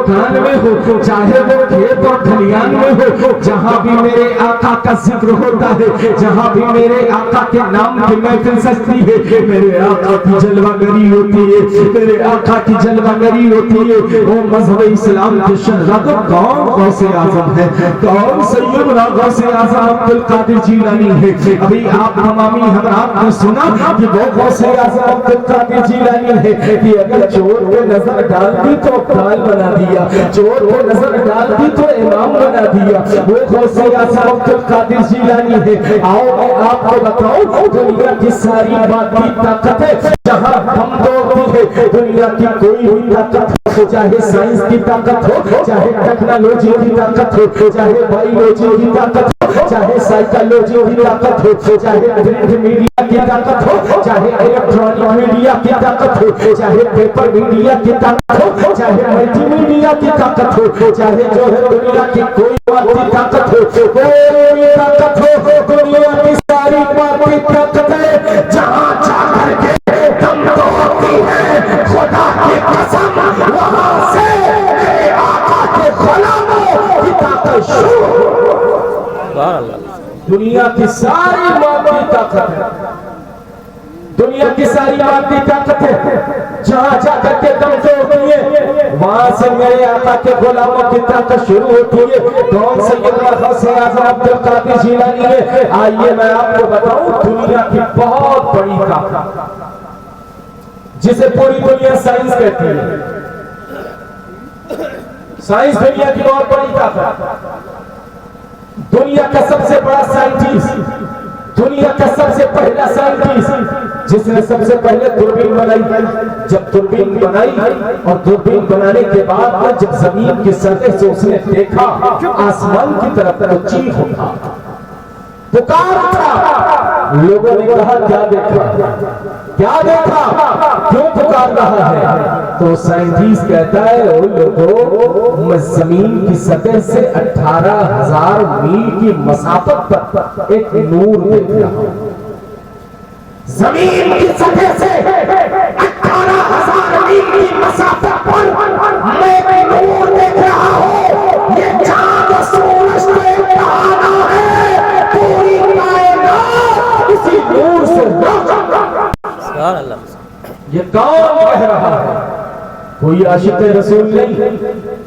दुकान में हो, चाहे वो खेत और खलियान में हो, जहाँ भी मेरे आका का जिक्र होता है, जहाँ भी मेरे आका के नाम की महफिल सजती है, मेरे आका की जलवागरी होती है, मेरे आका की जलवागरी होती है। वो मजहब इस्लाम के शहजादे कौन गौसे आजम है, कौन सैयदना गौसे आजम अब्दुल कादिर जीलानी है। अभी आप तमामी हजरात ने सुना कि वो गौसे आजम अब्दुल कादिर जीलानी है कि अगर चोर पे नजर डाल दी तो अब्दाल बना दिया, चोर पे नजर डाल दी तो इमाम बना दिया। वो गौसे आजम अब्दुल कादिर जीलानी है। आओ मैं आपको बताऊं, दुनिया की सारी बाकी ताकत है जहाँ हम तोड़ती है, दुनिया की कोई भी ताकत हो, चाहे साइंस की ताकत हो, चाहे टेक्नोलॉजी की ताकत हो, चाहे बायोलॉजी की ताकत हो, चाहे साइकोलॉजी की ताकत हो, चाहे प्रिंट मीडिया की ताकत हो, चाहे इलेक्ट्रॉनिक मीडिया की ताकत हो, चाहे पेपर मीडिया की ताकत हो, चाहे मल्टीमीडिया की ताकत हो, चाहे जो है दुनिया की कोई बात की ताकत हो, कोई ताकत हो, दुनिया की सारी बात की ताकत है जहाँ जाकर के दम तोड़ती है खुदा की कसम, वहाँ से मेरे आका के गुलामों की ताकत शुरू। दुनिया की सारी मादी ताकत है, दुनिया की सारी मादी ताकत है जहाँ जाकर के दम तोड़ती है, वहां से मेरे आका के गुलामों की ताकत शुरू होती है। कौन सैयदना गौसे आजम अब्दुल कादिर जीलानी है? आइए मैं आपको बताऊं, दुनिया की बहुत बड़ी ताकत जिसे पूरी दुनिया साइंस कहती है, साइंस दुनिया की बहुत बड़ी ताकत, दुनिया का सबसे बड़ा साइंटिस्ट, दुनिया का सबसे पहला साइंटिस्ट जिसने सबसे पहले दूरबीन बनाई। जब दूरबीन बनाई और दूरबीन बनाने के बाद जब जमीन की सतह से उसने देखा आसमान की तरफ तो चीख उठा, पुकार उठा। लोगों ने कहा क्या देखा, क्या देखा, क्यों पुकार रहा है? तो साइंटिस्ट कहता है ओ लोगों, मैं जमीन की सतह से 18,000 मील की मसाफत पर एक नूर देख रहा हूं। जमीन की सतह से 18,000 मील की मसाफत पर मैं एक नूर देख रहा हूं। ये चांद और सूरज तो एक बहाना है, पूरी कायनात इसी नूर से ये कौन कह रहा है? कोई आशिक रसूल नहीं,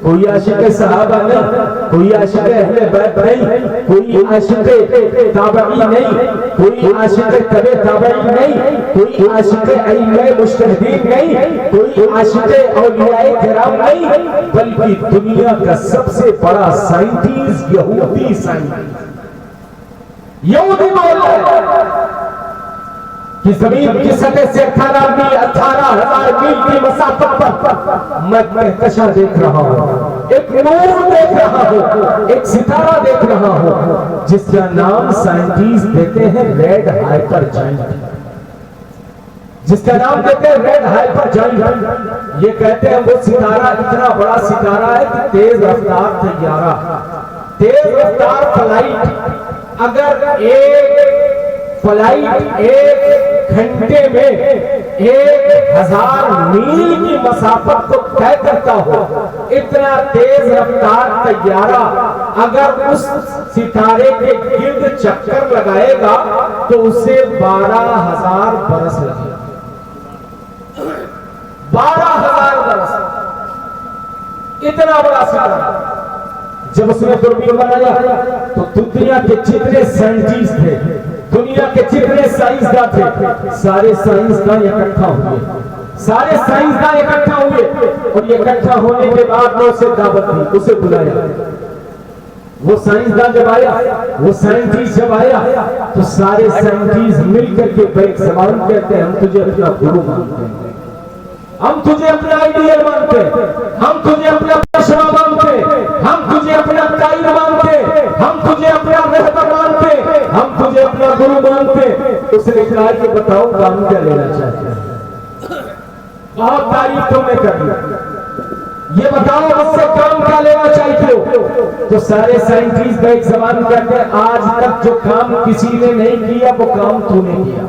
कोई आशिक सहाबा नहीं, कोई आशिक अहले बैत नहीं, कोई आशिक ताबई नहीं, कोई आशिक तबे ताबई नहीं, कोई आशिक अइम्मे मुज्तहिदीन नहीं, कोई आशिक औलियाए किराम नहीं, बल्कि दुनिया का सबसे बड़ा साइंटिस्ट यहूदी साइंटिस्ट, यहूदी बोल रहा है कि जमीन की सतह से 18,000 मील की मसाफत पर मैं कहकशा देख रहा हूँ, एक नूर देख रहा हूँ, एक सितारा देख रहा हूँ जिसका नाम साइंटिस्ट देते हैं रेड हाइपर जायंट, जिसका नाम देते हैं रेड हाइपर जायंट। ये कहते हैं वो सितारा इतना बड़ा सितारा है कि तेज रफ्तार तैयारा, तेज रफ्तार फ्लाइट, अगर एक फ्लाइट 1 घंटे में 1,000 मील की मसाफत को तय करता हो, इतना तेज रफ्तार तैयारा अगर उस सितारे के गिर्द चक्कर लगाएगा तो उसे 12,000 बरस लगेगा, 12,000 बरस, इतना बड़ा सितारा। जब उसने दूरबीन बनाया तो दुनिया के जितने साइंटिस्ट थे, दुनिया के जितने साइंसदान थे, सारे साइंसदान इकट्ठा हुए, सारे साइंसदान इकट्ठा हुए और इकट्ठा होने के बाद ने उसे दावत दी, उसे बुलाया। वो साइंसदान जब आया, वो साइंटिस्ट जब आया तो सारे साइंटिस्ट मिलकर के बैठ सवाल कहते हैं, हम तुझे अपना गुरु मानते हैं, हम तुझे अपना आइडियल मानते, हम तुझे अपना पेशवा मानते, हम तुझे अपना कायद मानते, हम तुझे अपना रहबर मानते, हम तुझे अपना गुरु मानते। उसने कहा कि बताओ काम क्या लेना चाहते हैं? बहुत तारीफ तुमने कर दी, ये बताओ मुझसे काम क्या लेना चाहते हो? तो सारे साइंटिस्ट का एक सवाल कहते हैं, आज तक जो काम किसी ने नहीं किया वो काम तूने किया,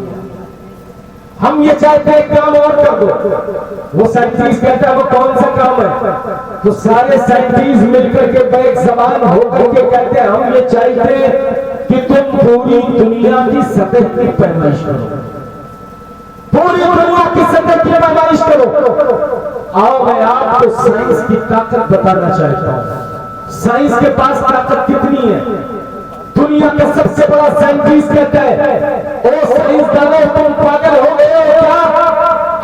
हम ये चाहते हैं काम और कर दो। वो साइंटिस्ट कहता है वो कौन सा काम है, तो सारे साइंटिस्ट मिलकर के बैक जबान होकर के कहते हैं हम ये चाहते हैं कि तुम पूरी दुनिया की सतह की पैमाइश करो, पूरी दुनिया की सतह की पैमाइश करो। आओ मैं आपको साइंस की ताकत बताना चाहता हूं। साइंस के पास ताकत कितनी है। दुनिया का सबसे बड़ा साइंटिस्ट कहता है ओ साइंसदानों तुम पागल हो गए हो क्या।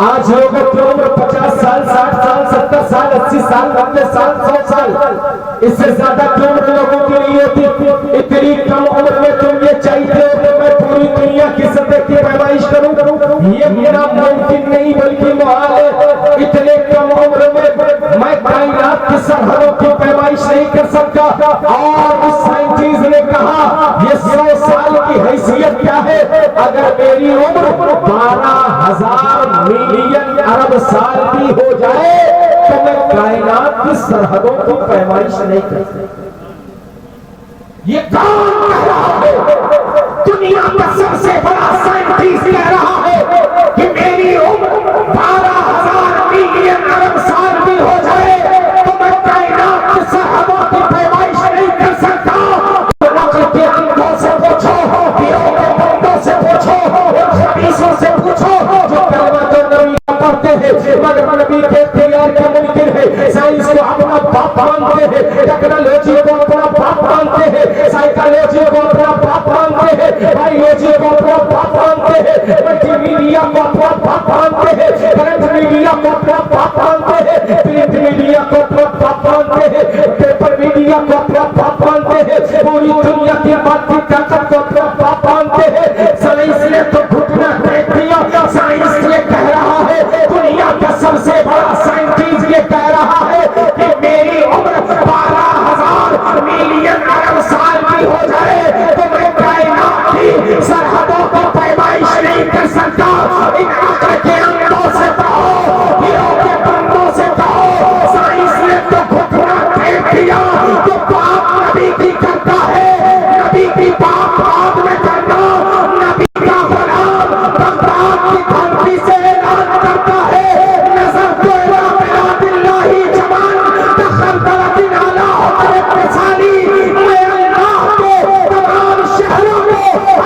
आज लोगों की उम्र 50 साल 60 साल 70 साल 80 साल 90 साल 100 साल, इससे ज्यादा की उम्र लोगों की नहीं होती। इतनी कम उम्र में तुम ये चाहते हो कि मैं पूरी दुनिया की सतह की पैमाइश करूं, ये मेरा मुमकिन नहीं बल्कि मुहाल है। इतने कम उम्र में मैं कायनात की सरहदों की पैमाइश नहीं कर सकता। और उस साइंटिस्ट ने कहा ये 100 साल की हैसियत क्या है, अगर मेरी उम्र 12,000 मिलियन अरब साल की हो जाए तो मैं कायनात की सरहदों की पैमाइश नहीं कर सकता। ये कौन कह रहा है। दुनिया का सबसे बड़ा साइंटिस्ट कह रहा है कि मेरी उम्र 12,000 मिलियन अरब साल की हो जाए तो मैं कायनात की सरहदों की पैमाइश नहीं कर सकता। के अंधों से पूछो, पीरों के बंदों से पूछो, हदीसों से पूछो जो कलमा तो नबी पढ़ते हैं मगर नबी के तैयार के मुमकिन है। साइंस को अपना बाप मानते हैं, टेक्नोलॉजी को अपना बाप मानते हैं, साइकोलॉजी को अपना बाप मानते हैं, बायोलॉजी को अपना बाप मानते हैं, मल्टीमीडिया को अपना बाप मानते हैं, करंट मीडिया को अपना बाप मानते हैं, प्रिंट मीडिया को अपना बाप मानते हैं, पेपर मीडिया को अपना बाप मानते हैं, पूरी दुनिया की बात की ताकत को अपना बाप मानते हैं। साइंस ने तो घुटना टेक दिया। साइंस ये कह रहा है, दुनिया का सबसे बड़ा साइंटिस्ट ये कह रहा है कि मेरी उम्र 12,000 मिलियन अरब साल की हो जाए तो मैं कायनात की सरहदों को पैमाइश नहीं कर सकता। इन अक्ल के अंधों से कहो, पीरों के बंदों से कहो, साइंस ने तो घुटना टेक दिया। तो बाप नबी की करता है, नबी की बात बाद में करना। नबी का गुलाम बगदाद की धरती से ऐलान करता है नजर तो इला बिलादिल्लाही जमान दखल तलतिन अला हुक्म मिसाली। मैं अल्लाह के तमाम शहरों को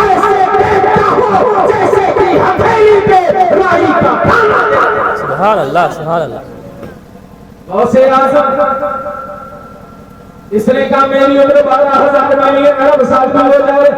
ऐसे देखता हूँ जैसे कि हथेली पे राई का दाना। सुभान अल्लाह सुभान अल्लाह। गौसे आज़म इसने कहा मेरी उम्र 12,000 मिलियन अरब साल की हो जाए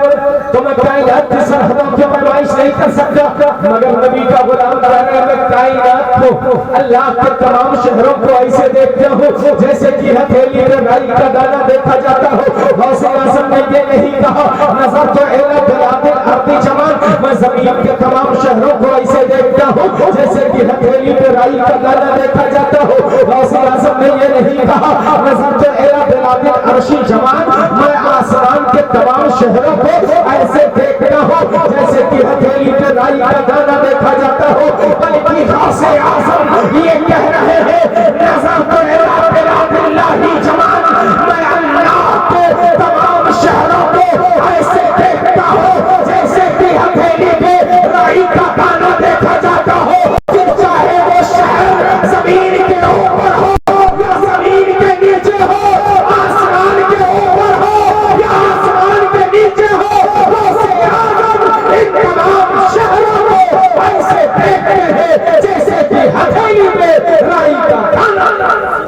तो मैं कायनात की सरहदों की पैमाइश नहीं कर सकता। मगर नबी का गुलाम कह रहा है मैं कायनात को अल्लाह के तमाम शहरों को ऐसे देखता हूँ जैसे कि हथेली में राई का दाना देखा जाता हो। गौसे आज़म ने ये नहीं कहा नजर तो इला बिलादिल अर्दी जमान, मैं जमीन के तमाम शहरों को ऐसे देखता हूँ जैसे कि हथेली में राई का दाना देखा जाता हो। गौसे आज़म ने ये नहीं कहा नजर तो इला बिलादिल अर्शी जमान, मैं आसमान के तमाम शहरों को